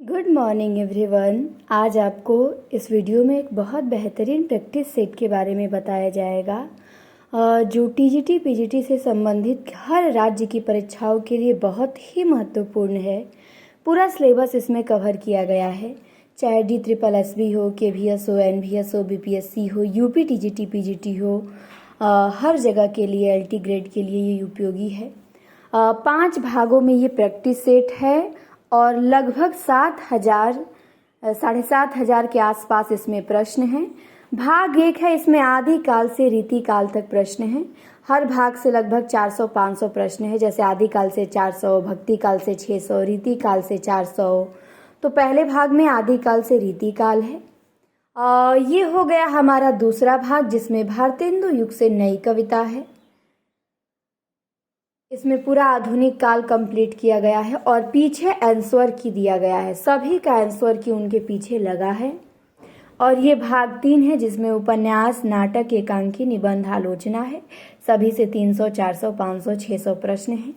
Good morning everyone. आज आपको इस वीडियो में एक बहुत बेहतरीन प्रैक्टिस सेट के बारे में बताया जाएगा जो टीजीटी पीजीटी से संबंधित हर राज्य की परीक्षाओं के लिए बहुत ही महत्वपूर्ण है। पूरा सिलेबस इसमें कवर किया गया है, चाहे DSSB हो, KVS हो, NVS हो, BPSC हो, यूपी टीजीटी पीजीटी हो, हर जगह के लिए LT ग्रेड के लिए ये उपयोगी है। 5 भागों में ये प्रैक्टिस सेट है और लगभग 7,000 के आसपास इसमें प्रश्न हैं। भाग 1 है, इसमें आदि काल से रीति काल तक प्रश्न हैं। हर भाग से लगभग 400-500 प्रश्न है, जैसे आदि काल से 400, भक्ति काल से 600, रीति काल से 400। तो पहले भाग में आदि काल से रीति काल है। ये हो गया हमारा दूसरा भाग, जिसमें भारतेंदु युग से नई कविता है। इसमें पूरा आधुनिक काल कंप्लीट किया गया है और पीछे आंसर की दिया गया है, सभी का आंसर की उनके पीछे लगा है। और ये भाग 3 है, जिसमें उपन्यास, नाटक, एकांकी, निबंध, आलोचना है। सभी से 300, 400, 500, 600 प्रश्न हैं।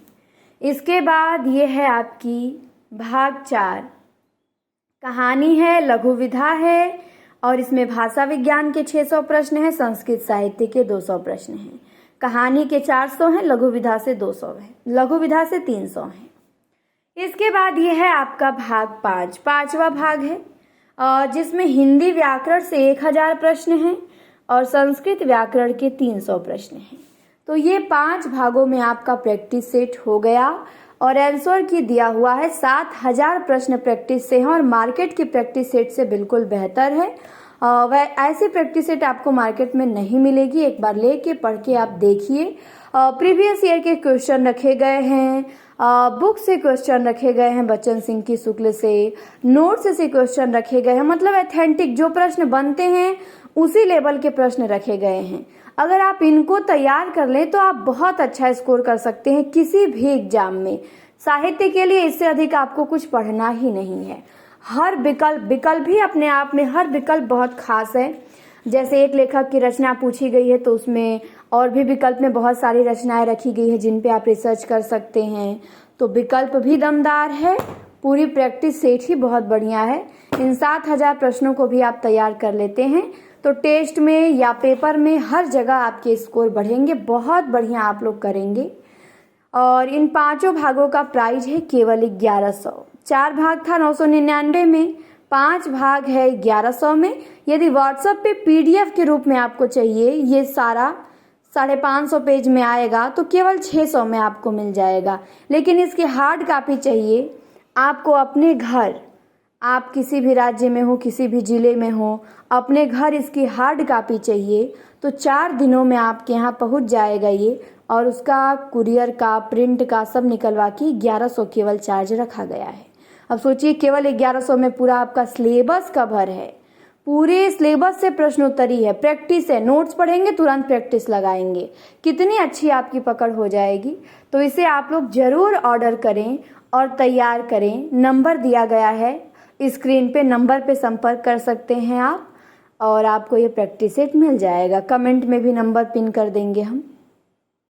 इसके बाद ये है आपकी भाग 4, कहानी है, लघु विधा है और इसमें भाषा विज्ञान के 600 प्रश्न हैं, संस्कृत साहित्य के 200 प्रश्न हैं। कहानी के 400 हैं, लघु विधा से 200 है, लघु विधा से 300 हैं। इसके बाद ये है आपका भाग 5, पांचवा भाग है, जिसमें हिंदी व्याकरण से 1000 प्रश्न हैं और संस्कृत व्याकरण के 300 प्रश्न हैं। तो ये 5 भागों में आपका प्रैक्टिस सेट हो गया और आंसर की दिया हुआ है 7,000 प्रश्न प्रैक्टिस से हैं और मार्केट की प्रैक्टिस सेट से बिल्कुल बेहतर है। वह ऐसी प्रैक्टिस सेट आपको मार्केट में नहीं मिलेगी। एक बार लेके पढ़ के आप देखिए। प्रीवियस ईयर के क्वेश्चन रखे गए हैं, बुक से क्वेश्चन रखे गए हैं, बच्चन सिंह की शुक्ल से, नोट्स से क्वेश्चन रखे गए हैं, मतलब ऑथेंटिक जो प्रश्न बनते हैं उसी लेवल के प्रश्न रखे गए हैं। अगर आप इनको तैयार कर लें तो आप बहुत अच्छा स्कोर कर सकते हैं किसी भी एग्जाम में। साहित्य के लिए इससे अधिक आपको कुछ पढ़ना ही नहीं है। हर विकल्प भी अपने आप में हर विकल्प बहुत खास है। जैसे एक लेखक की रचना पूछी गई है तो उसमें और भी विकल्प में बहुत सारी रचनाएं रखी गई है जिन पे आप रिसर्च कर सकते हैं। तो विकल्प भी दमदार है, पूरी प्रैक्टिस सेट ही बहुत बढ़िया है। इन 7,000 प्रश्नों को भी आप तैयार कर लेते हैं तो टेस्ट में या पेपर में हर जगह आपके स्कोर बढ़ेंगे, बहुत बढ़िया आप लोग करेंगे। और इन 5 भागों का प्राइस है केवल 1100। 4 भाग था 999 में, 5 भाग है 1100 में। यदि व्हाट्सएप पे PDF के रूप में आपको चाहिए, ये सारा 550 पेज में आएगा तो केवल 600 में आपको मिल जाएगा। लेकिन इसकी हार्ड कॉपी चाहिए आपको अपने घर, आप किसी भी राज्य में हो, किसी भी जिले में हो, अपने घर इसकी हार्ड कॉपी चाहिए तो 4 दिनों में आपके यहाँ पहुँच जाएगा ये। और उसका कुरियर का, प्रिंट का सब निकलवा के 1100 केवल चार्ज रखा गया है। अब सोचिए, केवल 1100 में पूरा आपका सिलेबस कवर है, पूरे सिलेबस से प्रश्नोत्तरी है, प्रैक्टिस है, नोट्स पढ़ेंगे तुरंत प्रैक्टिस लगाएंगे, कितनी अच्छी आपकी पकड़ हो जाएगी। तो इसे आप लोग जरूर ऑर्डर करें और तैयार करें। नंबर दिया गया है स्क्रीन पे, नंबर पे संपर्क कर सकते हैं आप और आपको ये प्रैक्टिस सेट मिल जाएगा। कमेंट में भी नंबर पिन कर देंगे हम।